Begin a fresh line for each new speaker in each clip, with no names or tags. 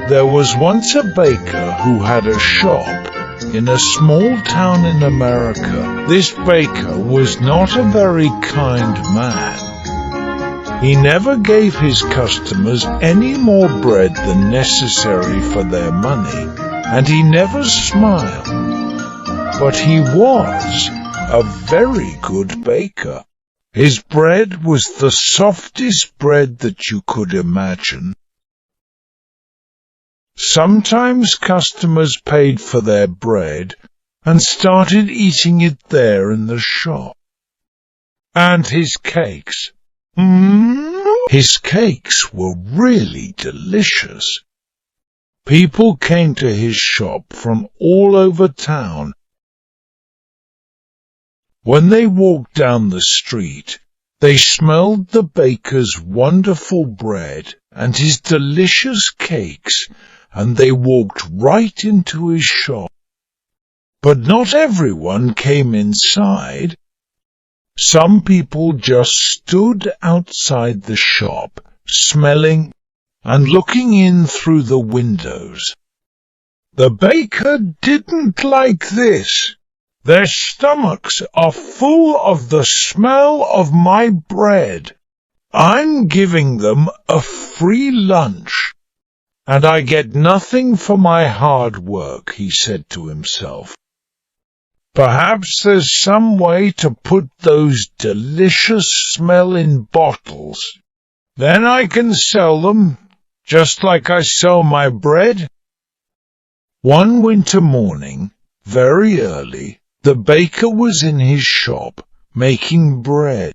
There was once a baker who had a shop in a small town in America. This baker was not a very kind man. He never gave his customers any more bread than necessary for their money, and he never smiled. But he was a very good baker. His bread was the softest bread that you could imagine. Sometimes customers paid for their bread and started eating it there in the shop. And his cakes. His cakes were really delicious. People came to his shop from all over town. When they walked down the street, they smelled the baker's wonderful bread and his delicious cakes, and they walked right into his shop. But not everyone came inside. Some people just stood outside the shop, smelling and looking in through the windows. The baker didn't like this. Their stomachs are full of the smell of my bread. I'm giving them a free lunch, and I get nothing for my hard work, he said to himself. Perhaps there's some way to put those delicious smell in bottles. Then I can sell them, just like I sell my bread. One winter morning, very early, the baker was in his shop, making bread.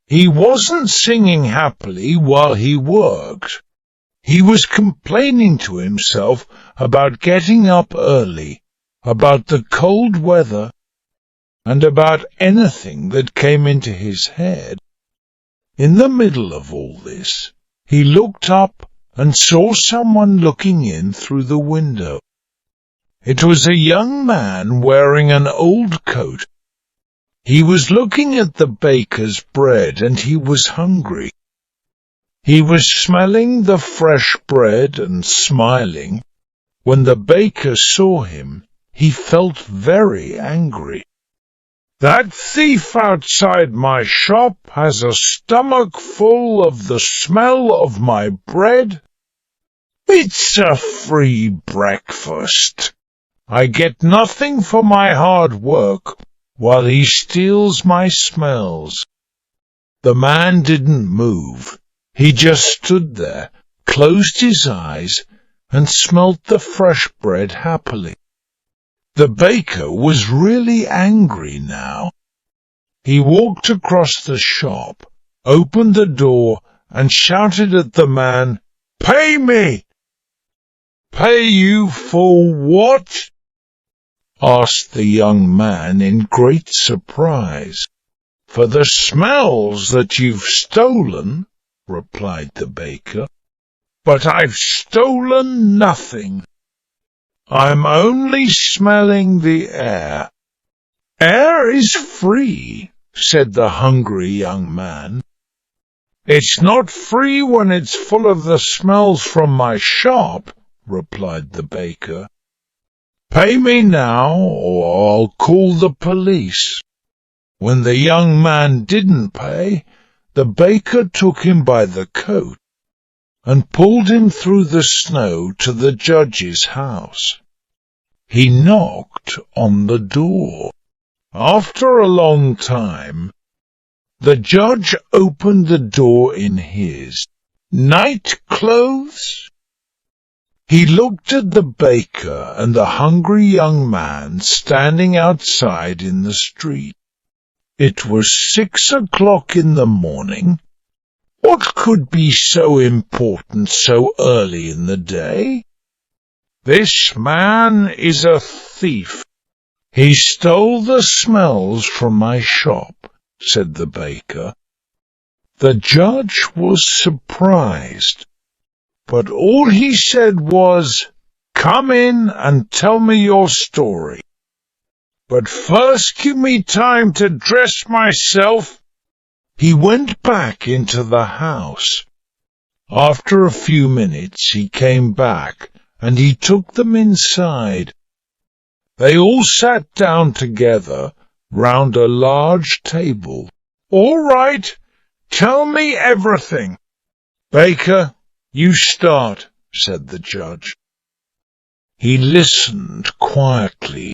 He wasn't singing happily while he worked. He was complaining to himself about getting up early, about the cold weather, and about anything that came into his head. In the middle of all this, he looked up and saw someone looking in through the window. It was a young man wearing an old coat. He was looking at the baker's bread, and he was hungry. He was smelling the fresh bread and smiling. When the baker saw him, he felt very angry. That thief outside my shop has a stomach full of the smell of my bread. It's a free breakfast. I get nothing for my hard work, while he steals my smells. The man didn't move. He just stood there, closed his eyes, and smelt the fresh bread happily. The baker was really angry now. He walked across the shop, opened the door, and shouted at the man, "Pay me!" "Pay you for what?" asked the young man in great surprise. "For the smells that you've stolen," replied the baker. "But I've stolen nothing. I'm only smelling the air." "Air is free," said the hungry young man. "It's not free when it's full of the smells from my shop," replied the baker. "Pay me now, or I'll call the police." When the young man didn't pay, the baker took him by the coat and pulled him through the snow to the judge's house. He knocked on the door. After a long time, the judge opened the door in his night clothes. He looked at the baker and the hungry young man standing outside in the street. It was 6 o'clock in the morning. What could be so important so early in the day? "This man is a thief. He stole the smells from my shop," said the baker. The judge was surprised, but all he said was, "Come in and tell me your story. But first give me time to dress myself." He went back into the house. After a few minutes he came back and he took them inside. They all sat down together round a large table. "All right, tell me everything." "Baker, you start," said the judge. He listened quietly.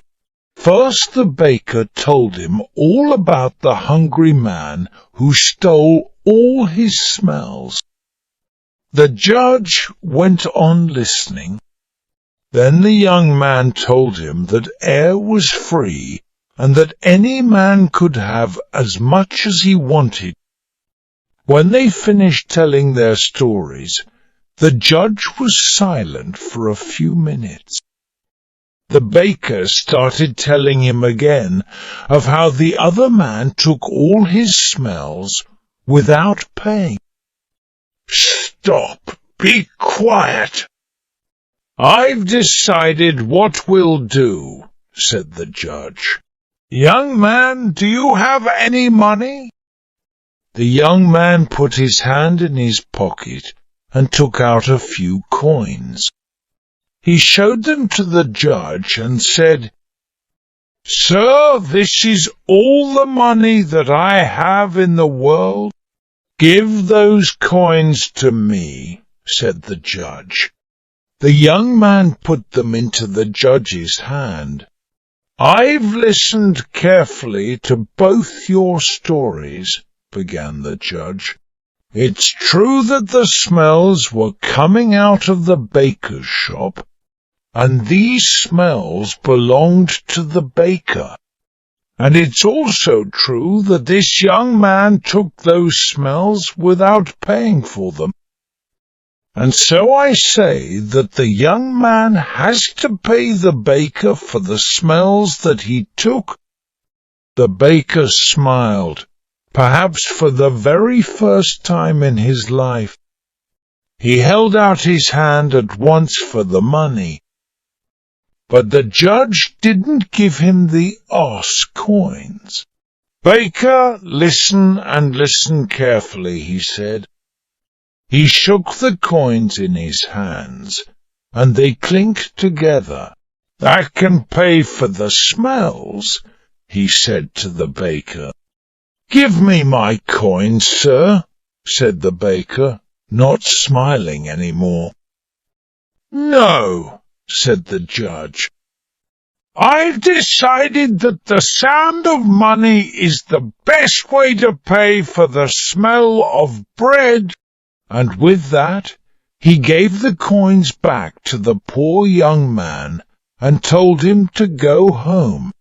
First the baker told him all about the hungry man who stole all his smells. The judge went on listening. Then the young man told him that air was free and that any man could have as much as he wanted. When they finished telling their stories, the judge was silent for a few minutes. The baker started telling him again of how the other man took all his smells without paying. "Stop! Be quiet! I've decided what we'll do," said the judge. "Young man, do you have any money?" The young man put his hand in his pocket and took out a few coins. He showed them to the judge and said, "Sir, this is all the money that I have in the world." "Give those coins to me," said the judge. The young man put them into the judge's hand. "I've listened carefully to both your stories," began the judge. "It's true that the smells were coming out of the baker's shop, and these smells belonged to the baker. And it's also true that this young man took those smells without paying for them. And so I say that the young man has to pay the baker for the smells that he took." The baker smiled, perhaps for the very first time in his life. He held out his hand at once for the money. But the judge didn't give him the ass coins. "Baker, listen and listen carefully," he said. He shook the coins in his hands, and they clinked together. "That can pay for the smells," he said to the baker. "Give me my coins, sir," said the baker, not smiling any more. "No," said the judge. "I've decided that the sound of money is the best way to pay for the smell of bread." And with that, he gave the coins back to the poor young man and told him to go home.